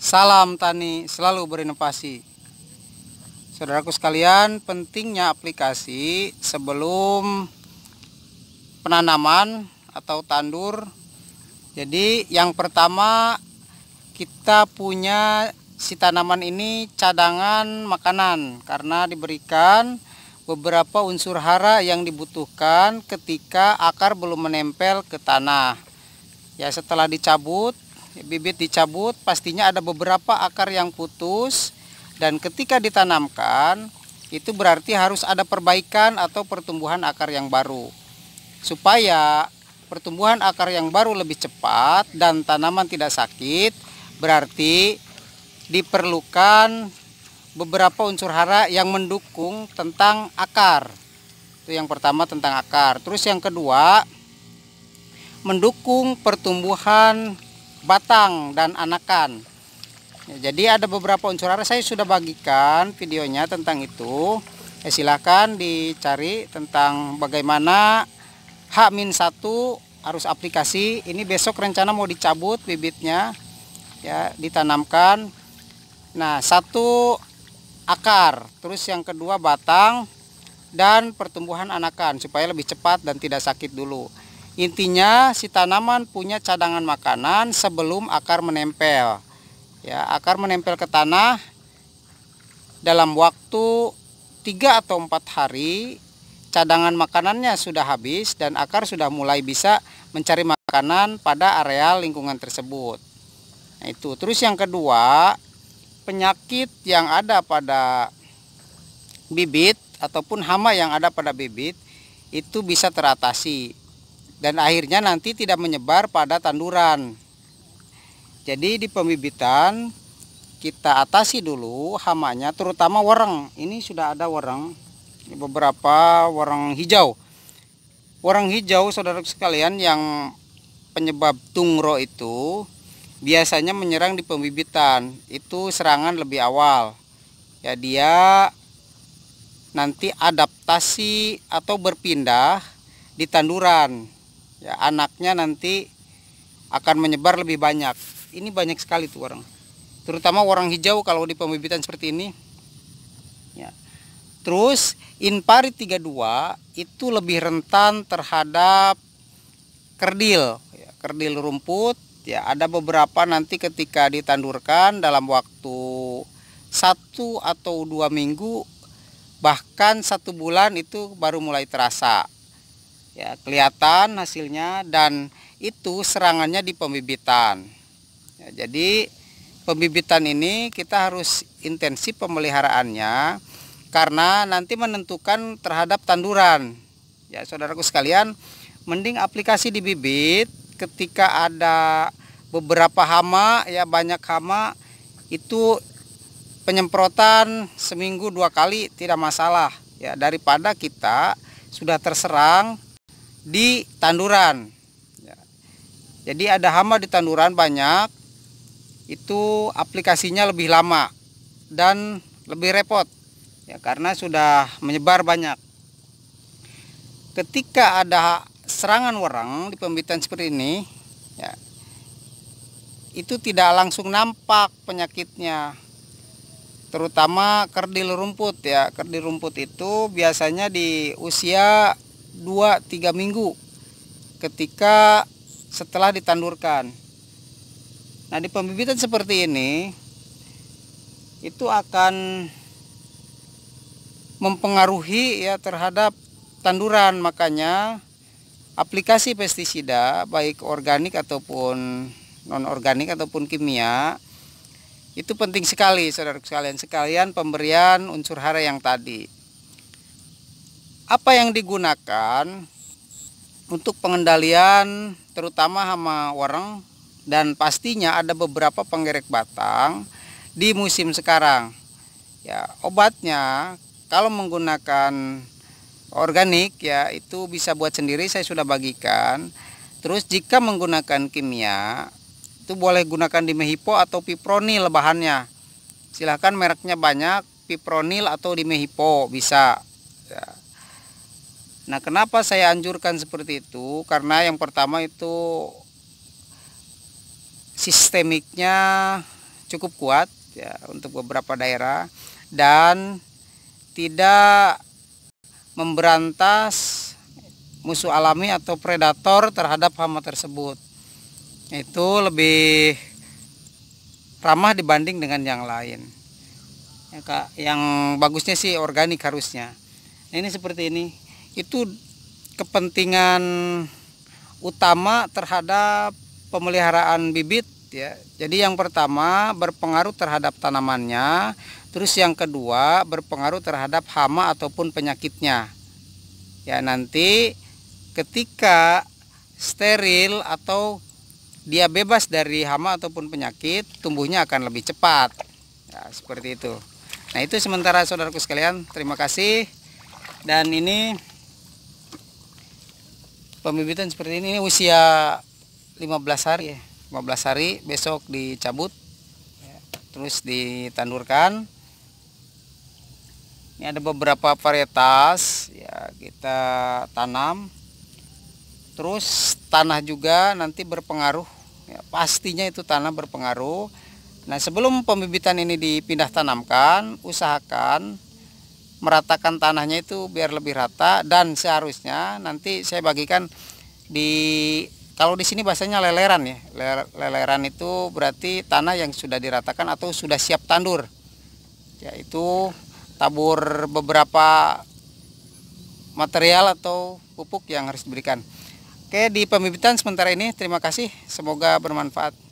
Salam tani selalu berinovasi. Saudaraku sekalian, pentingnya aplikasi sebelum penanaman atau tandur. Jadi yang pertama, kita punya si tanaman ini cadangan makanan karena diberikan beberapa unsur hara yang dibutuhkan ketika akar belum menempel ke tanah. Ya, setelah dicabut, bibit dicabut, pastinya ada beberapa akar yang putus, dan ketika ditanamkan itu berarti harus ada perbaikan atau pertumbuhan akar yang baru. Supaya pertumbuhan akar yang baru lebih cepat dan tanaman tidak sakit, berarti diperlukan beberapa unsur hara yang mendukung tentang akar. Itu yang pertama, tentang akar. Terus yang kedua, mendukung pertumbuhan batang dan anakan. Ya, jadi ada beberapa unsur hara, saya sudah bagikan videonya tentang itu. Silahkan dicari tentang bagaimana H-1 harus aplikasi. Ini besok rencana mau dicabut bibitnya, ya, ditanamkan. Nah, satu akar, terus yang kedua batang dan pertumbuhan anakan supaya lebih cepat dan tidak sakit dulu. Intinya si tanaman punya cadangan makanan sebelum akar menempel. Ya, akar menempel ke tanah dalam waktu 3 atau 4 hari, cadangan makanannya sudah habis dan akar sudah mulai bisa mencari makanan pada areal lingkungan tersebut. Nah, itu. Terus yang kedua, penyakit yang ada pada bibit ataupun hama yang ada pada bibit itu bisa teratasi dan akhirnya nanti tidak menyebar pada tanduran. Jadi di pembibitan kita atasi dulu hamanya, terutama wereng. Ini sudah ada wereng, ini beberapa wereng hijau. Wereng hijau, saudara sekalian, yang penyebab tungro itu biasanya menyerang di pembibitan. Itu serangan lebih awal. Ya, dia nanti adaptasi atau berpindah di tanduran. Ya, anaknya nanti akan menyebar lebih banyak. Ini banyak sekali tuh wereng, terutama wereng hijau kalau di pembibitan seperti ini. Ya. Terus Inpari 32 itu lebih rentan terhadap kerdil, ya, kerdil rumput. Ya, ada beberapa nanti ketika ditandurkan dalam waktu 1 atau 2 minggu, bahkan 1 bulan itu baru mulai terasa. Ya, kelihatan hasilnya, dan itu serangannya di pembibitan. Ya, jadi pembibitan ini kita harus intensif pemeliharaannya karena nanti menentukan terhadap tanduran. Ya, saudaraku sekalian, mending aplikasi di bibit ketika ada beberapa hama, ya, banyak hama, itu penyemprotan seminggu 2 kali tidak masalah, ya, daripada kita sudah terserang di tanduran. Ya. Jadi ada hama di tanduran banyak, itu aplikasinya lebih lama dan lebih repot, ya, karena sudah menyebar banyak. Ketika ada serangan wereng di pembibitan seperti ini, ya, itu tidak langsung nampak penyakitnya, terutama kerdil rumput. Ya, kerdil rumput itu biasanya di usia 2-3 minggu ketika setelah ditandurkan. Nah, di pembibitan seperti ini itu akan mempengaruhi, ya, terhadap tanduran. Makanya aplikasi pestisida baik organik ataupun non organik ataupun kimia itu penting sekali, saudara sekalian, pemberian unsur hara yang tadi. Apa yang digunakan untuk pengendalian terutama hama wereng, dan pastinya ada beberapa penggerek batang di musim sekarang. Ya, obatnya kalau menggunakan organik, ya, itu bisa buat sendiri, saya sudah bagikan. Terus jika menggunakan kimia itu boleh gunakan dimehipo atau pipronil bahannya. Silahkan, mereknya banyak, pipronil atau dimehipo bisa. Ya. Nah, kenapa saya anjurkan seperti itu? Karena yang pertama itu sistemiknya cukup kuat ya untuk beberapa daerah dan tidak memberantas musuh alami atau predator terhadap hama tersebut. Itu lebih ramah dibanding dengan yang lain. Ya, Kak, yang bagusnya sih organik harusnya. Nah, ini seperti ini. Itu kepentingan utama terhadap pemeliharaan bibit ya. Jadi yang pertama berpengaruh terhadap tanamannya, terus yang kedua berpengaruh terhadap hama ataupun penyakitnya. Ya, nanti ketika steril atau dia bebas dari hama ataupun penyakit, tumbuhnya akan lebih cepat. Ya, seperti itu. Nah, itu sementara saudaraku sekalian, terima kasih. Dan ini pembibitan seperti ini usia 15 hari ya. 15 hari besok dicabut ya, terus ditandurkan. Ini ada beberapa varietas ya, kita tanam. Terus tanah juga nanti berpengaruh ya, pastinya itu tanah berpengaruh. Nah, sebelum pembibitan ini dipindah tanamkan, usahakan meratakan tanahnya itu biar lebih rata. Dan seharusnya nanti saya bagikan kalau di sini bahasanya leleran ya. Leleran itu berarti tanah yang sudah diratakan atau sudah siap tandur, yaitu tabur beberapa material atau pupuk yang harus diberikan. Oke, di pembibitan sementara ini terima kasih, semoga bermanfaat.